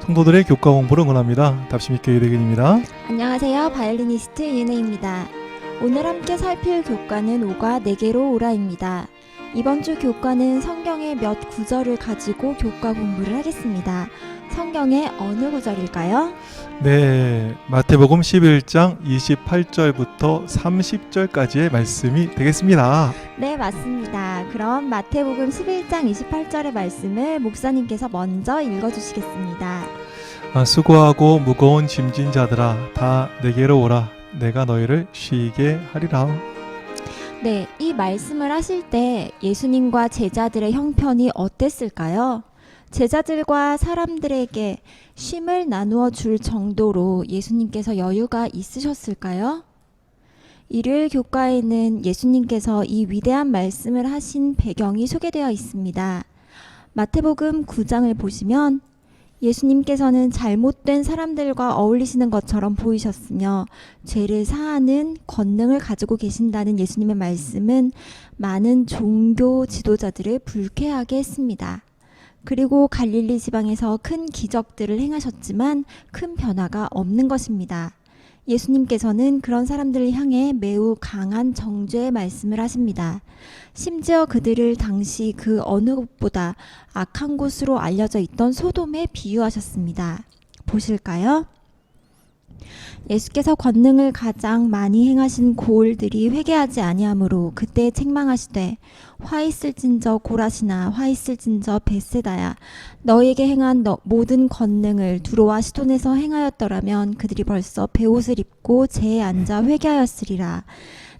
성도들의 교과 공부를 응원합니다. 답심있게 유대균입니다. 안녕하세요. 바이올리니스트 윤혜입니다. 오늘 함께 살필 교과는 오가 내게로 오라입니다. 이번 주 교과는 성경의 몇 구절을 가지고 교과 공부를 하겠습니다. 성경의 어느 구절일까요? 네, 마태복음 11장 28절부터 30절까지의 말씀이 되겠습니다. 네, 맞습니다. 그럼 마태복음 11장 28절의 말씀을 목사님께서 먼저 읽어주시겠습니다. 수고하고 무거운 짐진 자들아 다 내게로 오라. 내가 너희를 쉬게 하리라. 네, 이 말씀을 하실 때 예수님과 제자들의 형편이 어땠을까요? 제자들과 사람들에게 쉼을 나누어 줄 정도로 예수님께서 여유가 있으셨을까요? 일요일 교과에는 예수님께서 이 위대한 말씀을 하신 배경이 소개되어 있습니다. 마태복음 9장을 보시면 예수님께서는 잘못된 사람들과 어울리시는 것처럼 보이셨으며 죄를 사하는 권능을 가지고 계신다는 예수님의 말씀은 많은 종교 지도자들을 불쾌하게 했습니다. 그리고 갈릴리 지방에서 큰 기적들을 행하셨지만 큰 변화가 없는 것입니다. 예수님께서는 그런 사람들을 향해 매우 강한 정죄의 말씀을 하십니다. 심지어 그들을 당시 그 어느 곳보다 악한 곳으로 알려져 있던 소돔에 비유하셨습니다. 보실까요? 예수께서 권능을 가장 많이 행하신 고을들이 회개하지 아니하므로 그때 책망하시되 화 있을진저 고라시나 화 있을진저 벳세다야 너에게 행한 모든 권능을 두로와 시돈에서 행하였더라면 그들이 벌써 베옷을 입고 재에 앉아 회개하였으리라.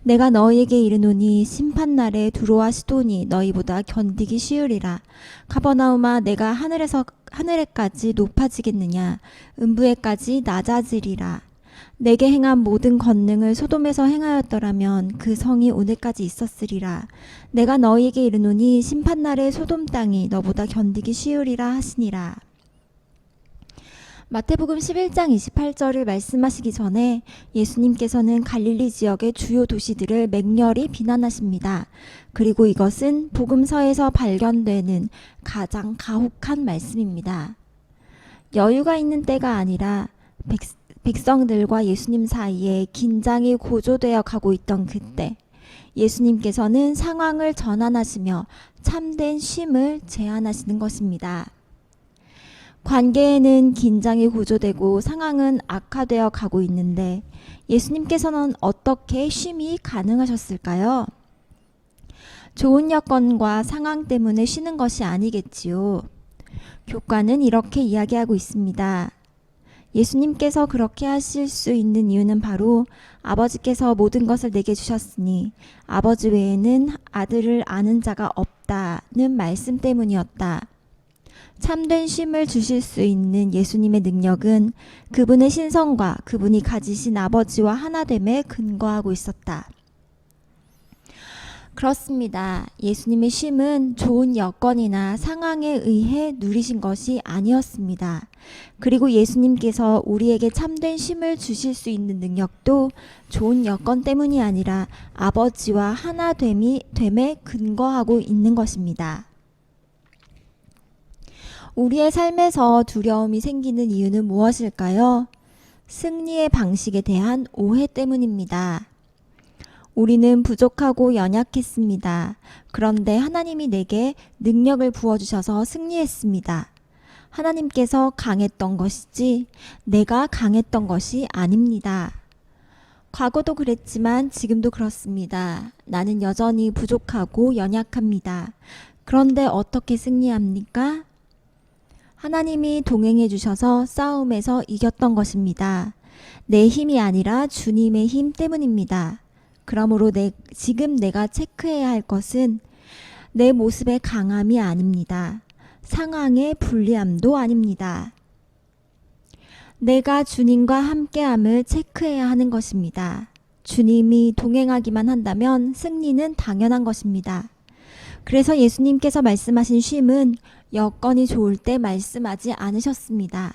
내가 너희에게 이르노니 심판날에 두로와 시돈이 너희보다 견디기 쉬우리라. 가버나움아 내가 하늘에까지 높아지겠느냐 음부에까지 낮아지리라. 내게 행한 모든 권능을 소돔에서 행하였더라면 그 성이 오늘까지 있었으리라. 내가 너희에게 이르노니 심판날에 소돔 땅이 너보다 견디기 쉬우리라 하시니라. 마태복음 11장 28절을 말씀하시기 전에 예수님께서는 갈릴리 지역의 주요 도시들을 맹렬히 비난하십니다. 그리고 이것은 복음서에서 발견되는 가장 가혹한 말씀입니다. 여유가 있는 때가 아니라 백성들과 예수님 사이에 긴장이 고조되어 가고 있던 그때 예수님께서는 상황을 전환하시며 참된 쉼을 제안하시는 것입니다. 관계에는 긴장이 고조되고 상황은 악화되어 가고 있는데 예수님께서는 어떻게 쉼이 가능하셨을까요? 좋은 여건과 상황 때문에 쉬는 것이 아니겠지요. 교과는 이렇게 이야기하고 있습니다. 예수님께서 그렇게 하실 수 있는 이유는 바로 아버지께서 모든 것을 내게 주셨으니 아버지 외에는 아들을 아는 자가 없다는 말씀 때문이었다. 참된 쉼을 주실 수 있는 예수님의 능력은 그분의 신성과 그분이 가지신 아버지와 하나됨에 근거하고 있었다. 그렇습니다. 예수님의 쉼은 좋은 여건이나 상황에 의해 누리신 것이 아니었습니다. 그리고 예수님께서 우리에게 참된 쉼을 주실 수 있는 능력도 좋은 여건 때문이 아니라 아버지와 하나됨에 근거하고 있는 것입니다. 우리의 삶에서 두려움이 생기는 이유는 무엇일까요? 승리의 방식에 대한 오해 때문입니다. 우리는 부족하고 연약했습니다. 그런데 하나님이 내게 능력을 부어주셔서 승리했습니다. 하나님께서 강했던 것이지 내가 강했던 것이 아닙니다. 과거도 그랬지만 지금도 그렇습니다. 나는 여전히 부족하고 연약합니다. 그런데 어떻게 승리합니까? 하나님이 동행해 주셔서 싸움에서 이겼던 것입니다. 내 힘이 아니라 주님의 힘 때문입니다. 그러므로 지금 내가 체크해야 할 것은 내 모습의 강함이 아닙니다. 상황의 불리함도 아닙니다. 내가 주님과 함께함을 체크해야 하는 것입니다. 주님이 동행하기만 한다면 승리는 당연한 것입니다. 그래서 예수님께서 말씀하신 쉼은 여건이 좋을 때 말씀하지 않으셨습니다.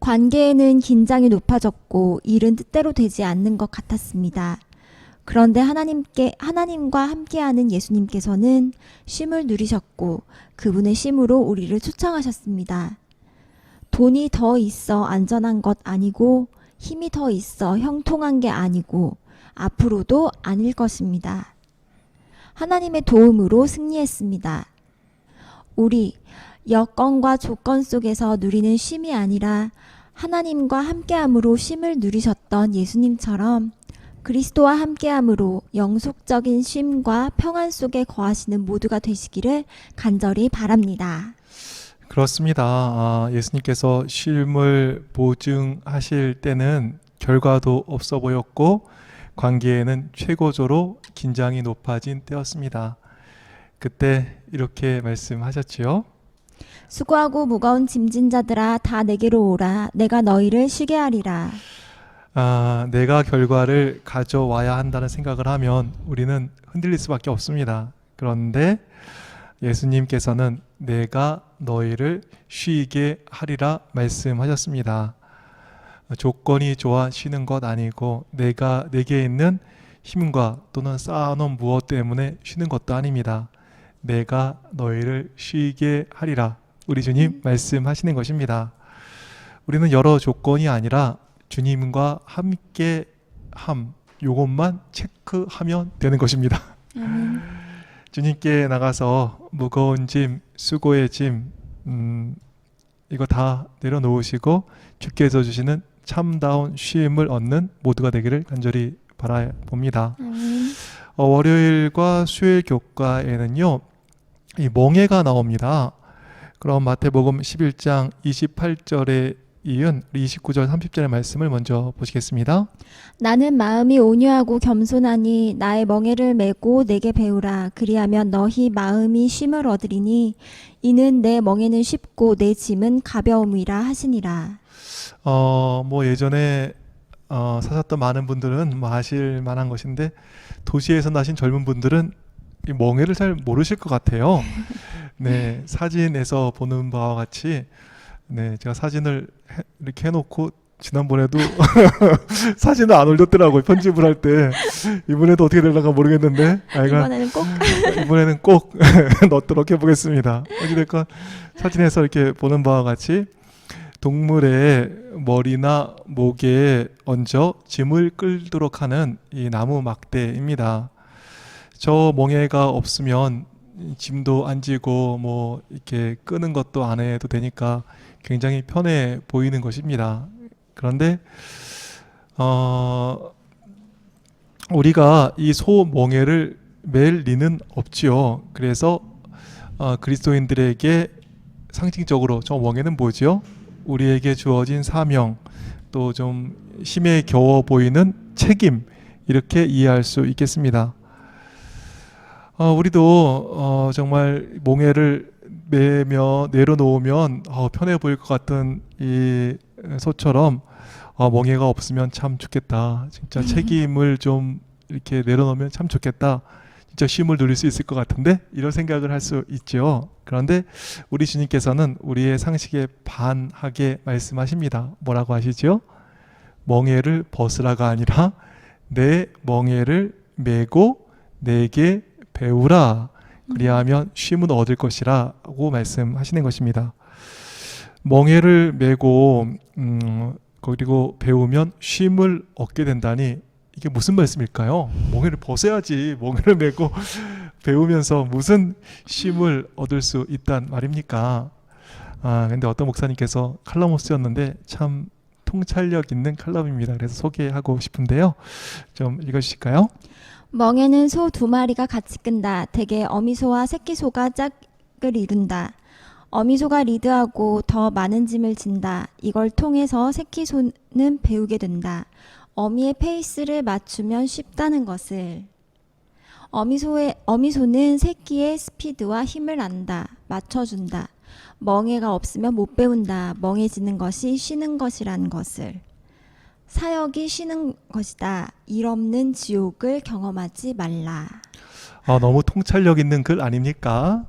관계에는 긴장이 높아졌고 일은 뜻대로 되지 않는 것 같았습니다. 그런데 하나님과 함께하는 예수님께서는 쉼을 누리셨고 그분의 쉼으로 우리를 초청하셨습니다. 돈이 더 있어 안전한 것 아니고 힘이 더 있어 형통한 게 아니고 앞으로도 아닐 것입니다. 하나님의 도움으로 승리했습니다. 우리 여건과 조건 속에서 누리는 쉼이 아니라 하나님과 함께함으로 쉼을 누리셨던 예수님처럼 그리스도와 함께함으로 영속적인 쉼과 평안 속에 거하시는 모두가 되시기를 간절히 바랍니다. 그렇습니다. 예수님께서 쉼을 보증하실 때는 결과도 없어 보였고 관계에는 최고조로 긴장이 높아진 때였습니다. 그때 이렇게 말씀하셨지요. 수고하고 무거운 짐진 자들아 다 내게로 오라. 내가 너희를 쉬게 하리라. 내가 결과를 가져와야 한다는 생각을 하면 우리는 흔들릴 수밖에 없습니다. 그런데 예수님께서는 내가 너희를 쉬게 하리라 말씀하셨습니다. 조건이 좋아 쉬는 것 아니고 내게 있는 힘과 또는 쌓아놓은 무엇 때문에 쉬는 것도 아닙니다. 내가 너희를 쉬게 하리라. 우리 주님 말씀하시는 것입니다. 우리는 여러 조건이 아니라 주님과 함께 요것만 체크하면 되는 것입니다. 주님께 나가서 무거운 짐, 수고의 짐 이거 다 내려놓으시고 주께서 주시는 참다운 쉼을 얻는 모두가 되기를 간절히 바라봅니다. 월요일과 수요일 교과에는요, 이 멍에가 나옵니다. 그럼 마태복음 11장 28절에 이은 29절 30절의 말씀을 먼저 보시겠습니다. 나는 마음이 온유하고 겸손하니 나의 멍에를 메고 내게 배우라. 그리하면 너희 마음이 쉼을 얻으리니 이는 내 멍에는 쉽고 내 짐은 가벼움이라 하시니라. 예전에 사셨던 많은 분들은 아실 만한 것인데 도시에서 나신 젊은 분들은 이 멍에를 잘 모르실 것 같아요. 네, 사진에서 보는 바와 같이 제가 사진을 이렇게 해놓고 지난번에도 사진을 안 올렸더라고요. 편집을 할 때. 이번에도 어떻게 될런가 모르겠는데 이번에는 꼭 넣도록 해보겠습니다. 어찌됐건 사진에서 이렇게 보는 바와 같이 동물의 머리나 목에 얹어 짐을 끌도록 하는 이 나무 막대입니다. 저 멍에가 없으면 짐도 안 지고 이렇게 끄는 것도 안 해도 되니까 굉장히 편해 보이는 것입니다. 그런데 우리가 이 소 멍에를 맬 리는 없지요. 그래서 그리스도인들에게 상징적으로 저 멍에는 뭐지요? 우리에게 주어진 사명, 또 좀 힘에 겨워 보이는 책임, 이렇게 이해할 수 있겠습니다. 우리도 정말 멍에를 매며 내려놓으면 편해 보일 것 같은 이 소처럼 멍에가 없으면 참 좋겠다. 진짜 책임을 좀 이렇게 내려놓으면 참 좋겠다. 진짜 쉼을 누릴 수 있을 것 같은데 이런 생각을 할 수 있죠. 그런데 우리 주님께서는 우리의 상식에 반하게 말씀하십니다. 뭐라고 하시죠? 멍에를 벗으라가 아니라 내 멍에를 메고 내게 배우라. 그리하면 쉼은 얻을 것이라 고 말씀하시는 것입니다. 멍에를 메고 그리고 배우면 쉼을 얻게 된다니 이게 무슨 말씀일까요? 멍에를 벗어야지 멍에를 메고 배우면서 무슨 쉼을 얻을 수 있단 말입니까? 근데 어떤 목사님께서 칼럼을 쓰셨는데 참 통찰력 있는 칼럼입니다. 그래서 소개하고 싶은데요. 좀 읽어주실까요? 멍에는 소 2마리가 같이 끈다. 대개 어미소와 새끼소가 짝을 이룬다. 어미소가 리드하고 더 많은 짐을 진다. 이걸 통해서 새끼소는 배우게 된다. 어미의 페이스를 맞추면 쉽다는 것을. 어미소는 새끼의 스피드와 힘을 안다. 맞춰준다. 멍에가 없으면 못 배운다. 멍해지는 것이 쉬는 것이란 것을. 사역이 쉬는 것이다. 일 없는 지옥을 경험하지 말라. 너무 통찰력 있는 글 아닙니까?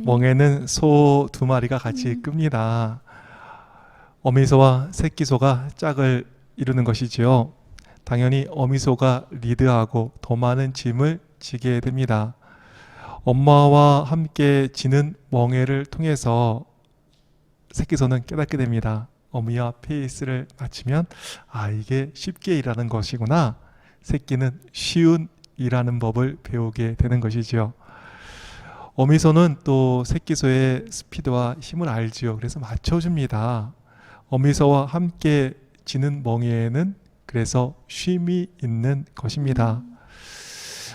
멍에는 소 2마리가 같이 끕니다. 어미소와 새끼소가 짝을 이루는 것이지요. 당연히 어미소가 리드하고 더 많은 짐을 지게 됩니다. 엄마와 함께 지는 멍에를 통해서 새끼손은 깨닫게 됩니다. 어미와 페이스를 맞추면 이게 쉽게 일하는 것이구나. 새끼는 쉬운 일하는 법을 배우게 되는 것이지요. 어미소는 또 새끼소의 스피드와 힘을 알지요. 그래서 맞춰줍니다. 어미소와 함께 지는 멍에는 그래서 쉼이 있는 것입니다.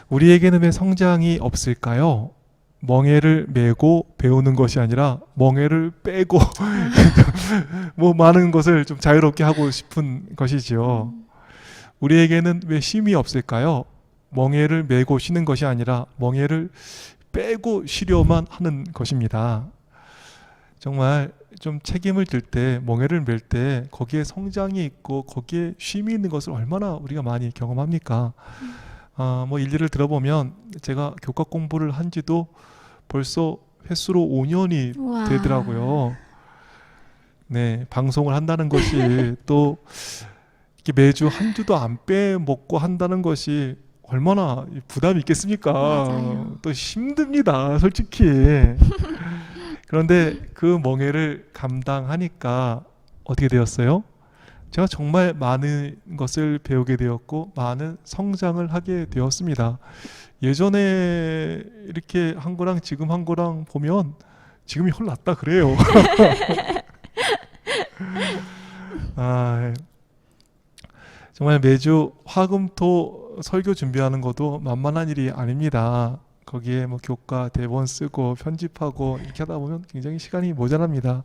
우리에게는 왜 성장이 없을까요? 멍에를 메고 배우는 것이 아니라 멍에를 빼고 뭐 많은 것을 좀 자유롭게 하고 싶은 것이지요. 우리에게는 왜 쉼이 없을까요? 멍에를 메고 쉬는 것이 아니라 멍에를 빼고 쉬려만 하는 것입니다. 정말 좀 책임을 질 때, 멍에를 멜 때 거기에 성장이 있고 거기에 쉼이 있는 것을 얼마나 우리가 많이 경험합니까? 뭐 일리를 들어보면 제가 교과 공부를 한 지도 벌써 횟수로 5년이 우와. 되더라고요. 네, 방송을 한다는 것이 또 이렇게 매주 한 주도 안 빼먹고 한다는 것이 얼마나 부담이 있겠습니까? 맞아요. 또 힘듭니다, 솔직히. 그런데 그 멍해를 감당하니까 어떻게 되었어요? 제가 정말 많은 것을 배우게 되었고 많은 성장을 하게 되었습니다. 예전에 이렇게 한 거랑 지금 한 거랑 보면 지금이 훨 낫다 그래요. 정말 매주 화금토 설교 준비하는 것도 만만한 일이 아닙니다. 거기에 뭐 교과 대본 쓰고 편집하고 이렇게 하다 보면 굉장히 시간이 모자랍니다.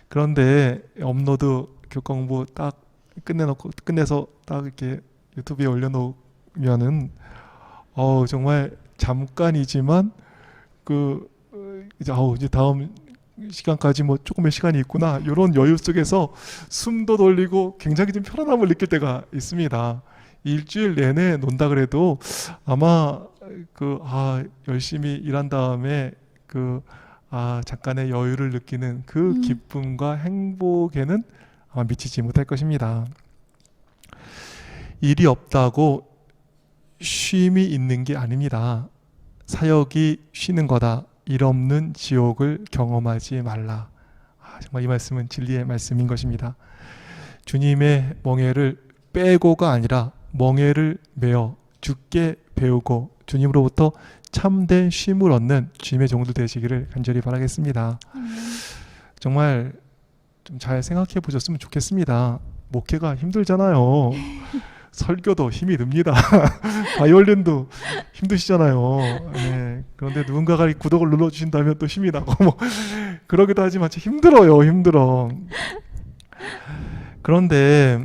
그런데 업로드 교과 공부 딱 끝내서 딱 이렇게 유튜브에 올려놓으면은 정말 잠깐이지만 이제 다음 시간까지 뭐 조금의 시간이 있구나 이런 여유 속에서 숨도 돌리고 굉장히 좀 편안함을 느낄 때가 있습니다. 일주일 내내 논다 그래도 아마 열심히 일한 다음에 잠깐의 여유를 느끼는 그 기쁨과 행복에는 아마 미치지 못할 것입니다. 일이 없다고 쉼이 있는 게 아닙니다. 사역이 쉬는 거다. 일 없는 지옥을 경험하지 말라. 정말 이 말씀은 진리의 말씀인 것입니다. 주님의 멍에를 빼고가 아니라 멍에를 메어 죽게 배우고 주님으로부터 참된 쉼을 얻는 주님의 종들 되시기를 간절히 바라겠습니다. 정말 좀 잘 생각해 보셨으면 좋겠습니다. 목회가 힘들잖아요. 설교도 힘이 듭니다. 바이올린도 힘드시잖아요. 네, 그런데 누군가가 구독을 눌러주신다면 또 힘이 나고 뭐 그러기도 하지만 힘들어. 그런데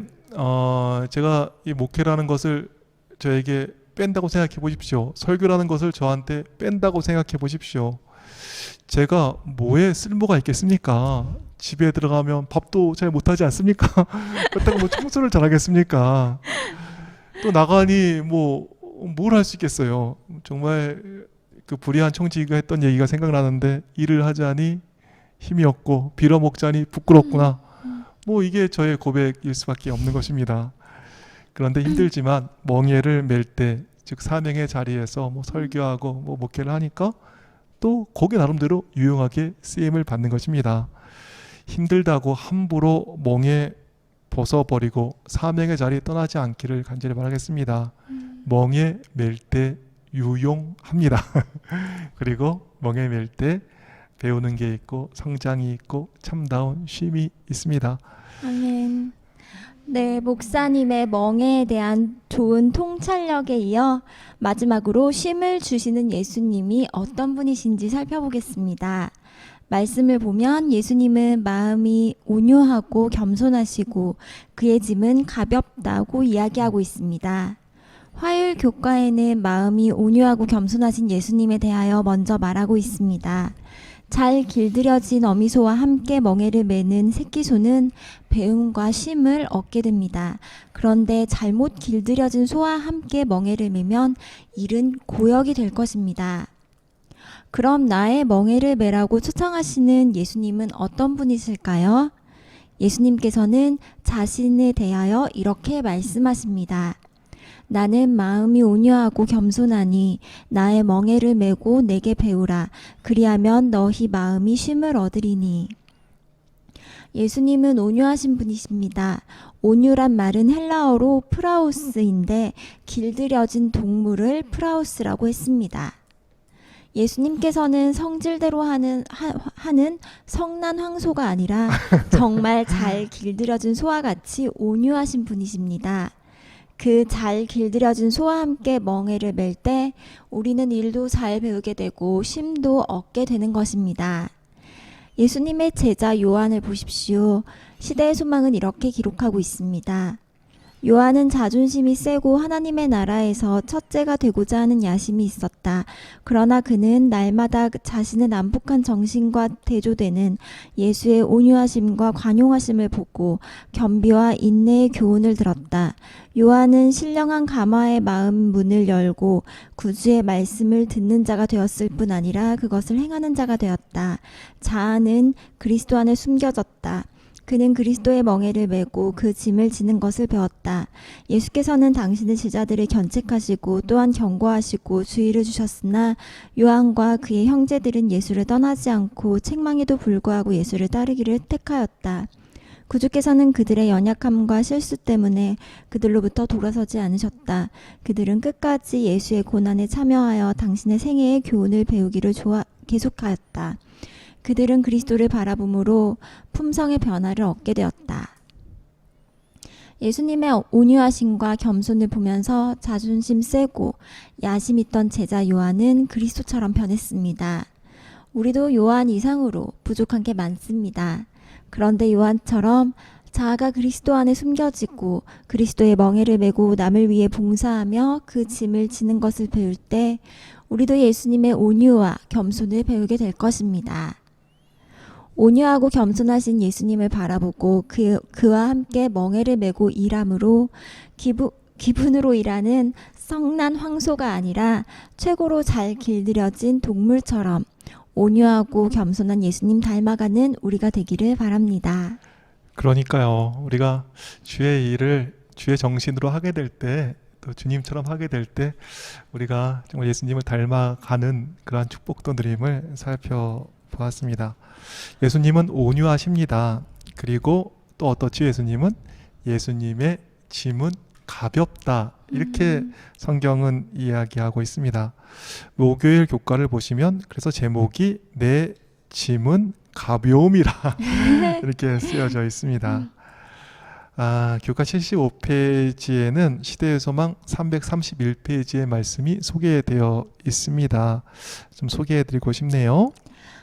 제가 이 목회라는 것을 저에게 뺀다고 생각해 보십시오. 설교라는 것을 저한테 뺀다고 생각해 보십시오. 제가 뭐에 쓸모가 있겠습니까? 집에 들어가면 밥도 잘 못하지 않습니까? 그렇다고 뭐 청소를 잘하겠습니까? 또 나가니 뭘 할 수 있겠어요? 정말 그 불의한 청지기가 했던 얘기가 생각나는데 일을 하자니 힘이 없고 빌어먹자니 부끄럽구나. 이게 저의 고백일 수밖에 없는 것입니다. 그런데 힘들지만 멍에를 멜 때, 즉 사명의 자리에서 설교하고 목회를 하니까 또 거기 나름대로 유용하게 쓰임을 받는 것입니다. 힘들다고 함부로 멍에 벗어버리고 사명의 자리에 떠나지 않기를 간절히 바라겠습니다. 멍에 멜 때 유용합니다. 그리고 멍에 멜 때 배우는 게 있고 성장이 있고 참다운 쉼이 있습니다. 아멘. 네, 목사님의 멍에에 대한 좋은 통찰력에 이어 마지막으로 쉼을 주시는 예수님이 어떤 분이신지 살펴보겠습니다. 말씀을 보면 예수님은 마음이 온유하고 겸손하시고 그의 짐은 가볍다고 이야기하고 있습니다. 화요일 교과에는 마음이 온유하고 겸손하신 예수님에 대하여 먼저 말하고 있습니다. 잘 길들여진 어미소와 함께 멍에를 매는 새끼소는 배움과 쉼을 얻게 됩니다. 그런데 잘못 길들여진 소와 함께 멍에를 매면 일은 고역이 될 것입니다. 그럼 나의 멍에를 매라고 초청하시는 예수님은 어떤 분이실까요? 예수님께서는 자신에 대하여 이렇게 말씀하십니다. 나는 마음이 온유하고 겸손하니 나의 멍에를 메고 내게 배우라. 그리하면 너희 마음이 쉼을 얻으리니. 예수님은 온유하신 분이십니다. 온유란 말은 헬라어로 프라우스인데 길들여진 동물을 프라우스라고 했습니다. 예수님께서는 성질대로 하는 성난 황소가 아니라 정말 잘 길들여진 소와 같이 온유하신 분이십니다. 그 잘 길들여진 소와 함께 멍에를 맬 때 우리는 일도 잘 배우게 되고 쉼도 얻게 되는 것입니다. 예수님의 제자 요한을 보십시오. 시대의 소망은 이렇게 기록하고 있습니다. 요한은 자존심이 세고 하나님의 나라에서 첫째가 되고자 하는 야심이 있었다. 그러나 그는 날마다 자신의 난폭한 정신과 대조되는 예수의 온유하심과 관용하심을 보고 겸비와 인내의 교훈을 들었다. 요한은 신령한 감화의 마음 문을 열고 구주의 말씀을 듣는 자가 되었을 뿐 아니라 그것을 행하는 자가 되었다. 자아는 그리스도 안에 숨겨졌다. 그는 그리스도의 멍에를 메고 그 짐을 지는 것을 배웠다. 예수께서는 당신의 제자들을 견책하시고 또한 경고하시고 주의를 주셨으나 요한과 그의 형제들은 예수를 떠나지 않고 책망에도 불구하고 예수를 따르기를 택하였다. 구주께서는 그들의 연약함과 실수 때문에 그들로부터 돌아서지 않으셨다. 그들은 끝까지 예수의 고난에 참여하여 당신의 생애의 교훈을 배우기를 계속하였다. 그들은 그리스도를 바라봄으로 품성의 변화를 얻게 되었다. 예수님의 온유하심과 겸손을 보면서 자존심 세고 야심 있던 제자 요한은 그리스도처럼 변했습니다. 우리도 요한 이상으로 부족한 게 많습니다. 그런데 요한처럼 자아가 그리스도 안에 숨겨지고 그리스도의 멍에를 메고 남을 위해 봉사하며 그 짐을 지는 것을 배울 때 우리도 예수님의 온유와 겸손을 배우게 될 것입니다. 온유하고 겸손하신 예수님을 바라보고 그와 함께 멍에를 메고 일함으로 기분으로 일하는 성난 황소가 아니라 최고로 잘 길들여진 동물처럼 온유하고 겸손한 예수님 닮아가는 우리가 되기를 바랍니다. 그러니까요. 우리가 주의 일을 주의 정신으로 하게 될 때, 또 주님처럼 하게 될 때 우리가 정말 예수님을 닮아가는 그러한 축복도 누림을 살펴보았습니다. 예수님은 온유하십니다. 그리고 또 어떻지? 예수님의 짐은 가볍다. 이렇게 성경은 이야기하고 있습니다. 목요일 교과를 보시면 그래서 제목이 내 짐은 가벼움이라 이렇게 쓰여져 있습니다. 교과 75페이지에는 시대의 소망 331페이지의 말씀이 소개되어 있습니다. 좀 소개해드리고 싶네요.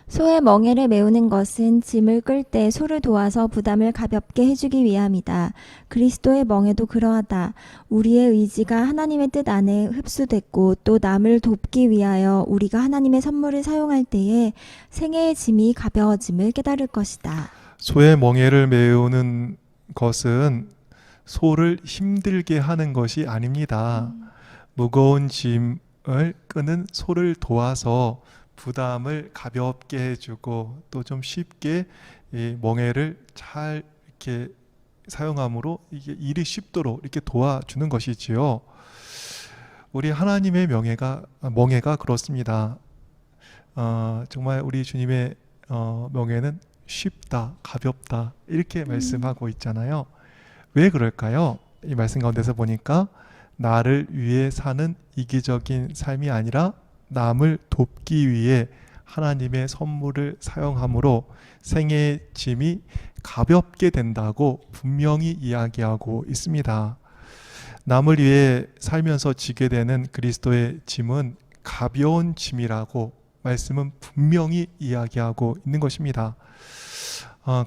소의 멍에를 메우는 것은 짐을 끌 때 소를 도와서 부담을 가볍게 해주기 위함이다. 그리스도의 멍에도 그러하다. 우리의 의지가 하나님의 뜻 안에 흡수됐고 또 남을 돕기 위하여 우리가 하나님의 선물을 사용할 때에 생애의 짐이 가벼워짐을 깨달을 것이다. 소의 멍에를 메우는 것은 소를 힘들게 하는 것이 아닙니다. 무거운 짐을 끄는 소를 도와서 부담을 가볍게 해주고 또 좀 쉽게 이 멍에를 잘 이렇게 사용함으로 이게 일이 쉽도록 이렇게 도와주는 것이지요. 우리 하나님의 멍에가 그렇습니다. 정말 우리 주님의 멍에는 쉽다, 가볍다 이렇게 말씀하고 있잖아요. 왜 그럴까요? 이 말씀 가운데서 보니까 나를 위해 사는 이기적인 삶이 아니라 남을 돕기 위해 하나님의 선물을 사용함으로 생애의 짐이 가볍게 된다고 분명히 이야기하고 있습니다. 남을 위해 살면서 지게 되는 그리스도의 짐은 가벼운 짐이라고 말씀은 분명히 이야기하고 있는 것입니다.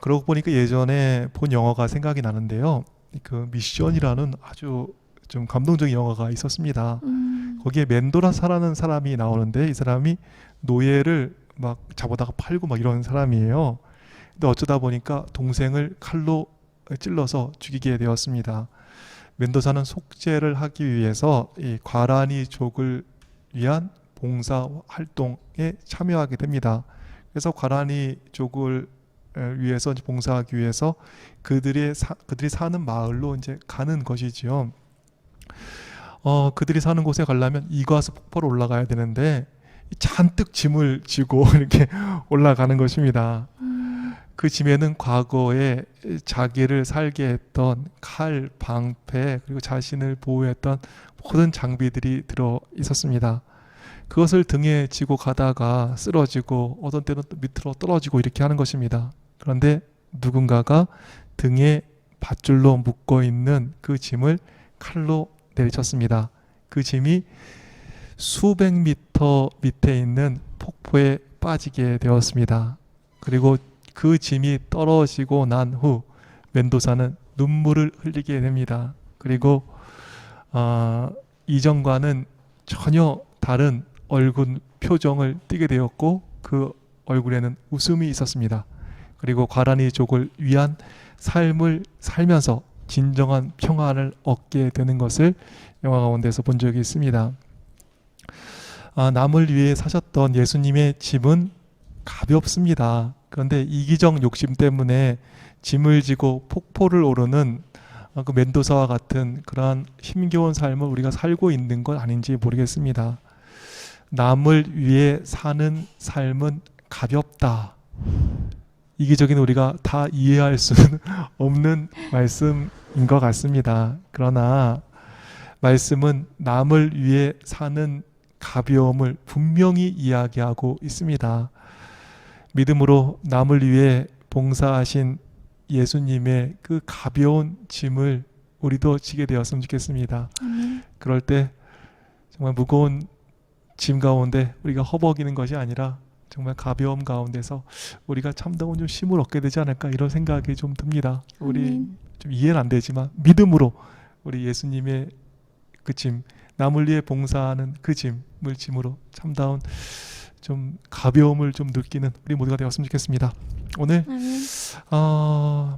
그러고 보니까 예전에 본 영화가 생각이 나는데요. 그 미션이라는 아주 좀 감동적인 영화가 있었습니다. 거기에 멘도라사라는 사람이 나오는데 이 사람이 노예를 막 잡아다가 팔고 막 이런 사람이에요. 근데 어쩌다 보니까 동생을 칼로 찔러서 죽이게 되었습니다. 멘도사는 속죄를 하기 위해서 이 과라니족을 위한 봉사 활동에 참여하게 됩니다. 그래서 과라니족을 위해서 봉사하기 위해서 그들이 사는 마을로 이제 가는 것이지요. 그들이 사는 곳에 가려면 이과수 폭포로 올라가야 되는데 잔뜩 짐을 지고 이렇게 올라가는 것입니다. 그 짐에는 과거에 자기를 살게 했던 칼, 방패, 그리고 자신을 보호했던 모든 장비들이 들어 있었습니다. 그것을 등에 지고 가다가 쓰러지고 어떤 때는 또 밑으로 떨어지고 이렇게 하는 것입니다. 그런데 누군가가 등에 밧줄로 묶어 있는 그 짐을 칼로 내리쳤습니다. 그 짐이 수백 미터 밑에 있는 폭포에 빠지게 되었습니다. 그리고 그 짐이 떨어지고 난 후 멘도사는 눈물을 흘리게 됩니다. 그리고 이전과는 전혀 다른 얼굴 표정을 띠게 되었고 그 얼굴에는 웃음이 있었습니다. 그리고 과란이족을 위한 삶을 살면서 진정한 평안을 얻게 되는 것을 영화 가운데서 본 적이 있습니다. 남을 위해 사셨던 예수님의 짐은 가볍습니다. 그런데 이기적 욕심 때문에 짐을 지고 폭포를 오르는 그 멘도사와 같은 그러한 힘겨운 삶을 우리가 살고 있는 건 아닌지 모르겠습니다. 남을 위해 사는 삶은 가볍다. 이기적인 우리가 다 이해할 수는 없는 말씀인 것 같습니다. 그러나 말씀은 남을 위해 사는 가벼움을 분명히 이야기하고 있습니다. 믿음으로 남을 위해 봉사하신 예수님의 그 가벼운 짐을 우리도 지게 되었으면 좋겠습니다. 그럴 때 정말 무거운 짐 가운데 우리가 허벅이는 것이 아니라 정말 가벼움 가운데서 우리가 참다운 좀 힘을 얻게 되지 않을까 이런 생각이 좀 듭니다. 우리 좀 이해는 안 되지만 믿음으로 우리 예수님의 그 짐, 남을 위해 봉사하는 그 짐을 짐으로 참다운 좀 가벼움을 좀 느끼는 우리 모두가 되었으면 좋겠습니다. 오늘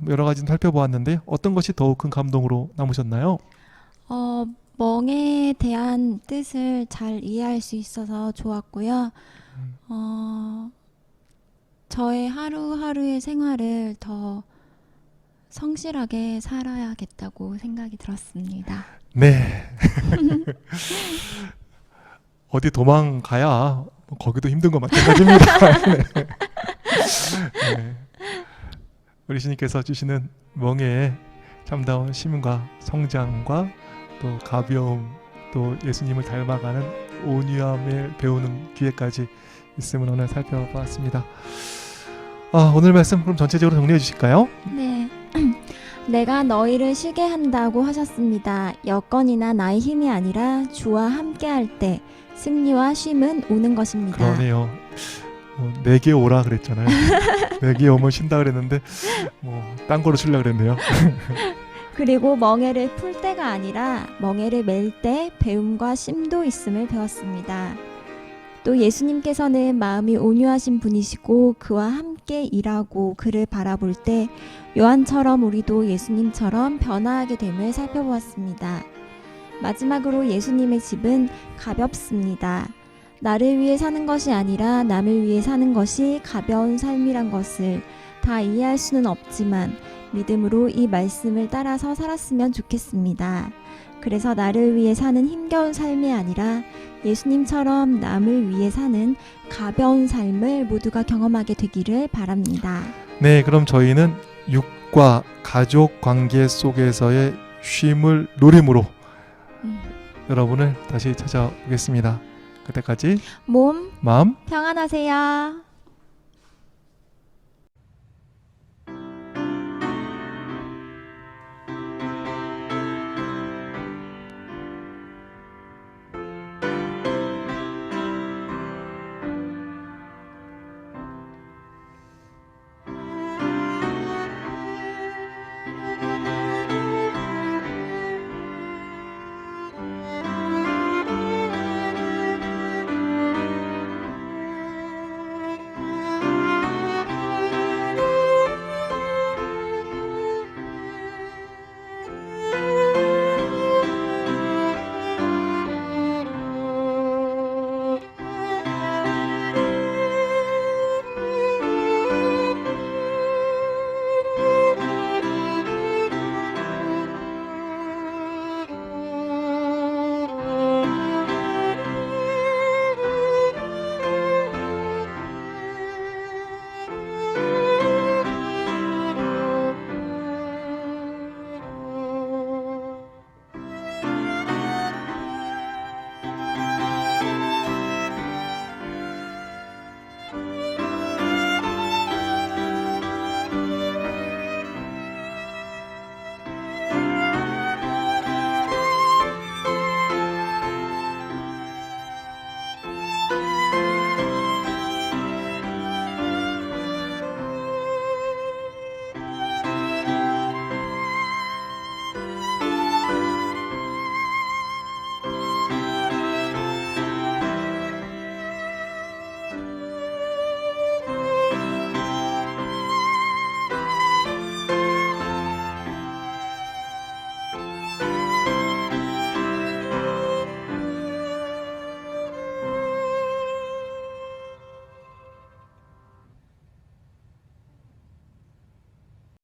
여러 가지 좀 살펴보았는데 어떤 것이 더욱 큰 감동으로 남으셨나요? 멍에 대한 뜻을 잘 이해할 수 있어서 좋았고요. 저의 하루하루의 생활을 더 성실하게 살아야겠다고 생각이 들었습니다. 네. 어디 도망가야 거기도 힘든 거 마찬가지입니다. 네. 네. 우리 주님께서 주시는 멍에의 참다운 힘과 성장과 또 가벼움, 또 예수님을 닮아가는 온유함을 배우는 기회까지 있음을 오늘 살펴보았습니다. 오늘 말씀 그럼 전체적으로 정리해 주실까요? 네. 내가 너희를 쉬게 한다고 하셨습니다. 여건이나 나의 힘이 아니라 주와 함께할 때 승리와 쉼은 오는 것입니다. 그러네요. 내게 오라 그랬잖아요. 내게 오면 쉰다 그랬는데 딴 거로 쉬려고 그랬네요. 그리고 멍에를 풀 때가 아니라 멍에를 맬 때 배움과 쉼도 있음을 배웠습니다. 또 예수님께서는 마음이 온유하신 분이시고 그와 함께 일하고 그를 바라볼 때 요한처럼 우리도 예수님처럼 변화하게 됨을 살펴보았습니다. 마지막으로 예수님의 집은 가볍습니다. 나를 위해 사는 것이 아니라 남을 위해 사는 것이 가벼운 삶이란 것을 다 이해할 수는 없지만 믿음으로 이 말씀을 따라서 살았으면 좋겠습니다. 그래서 나를 위해 사는 힘겨운 삶이 아니라 예수님처럼 남을 위해 사는 가벼운 삶을 모두가 경험하게 되기를 바랍니다. 네, 그럼 저희는 육과 가족 관계 속에서의 쉼을 누림으로 여러분을 다시 찾아오겠습니다. 그때까지 몸 마음 평안하세요.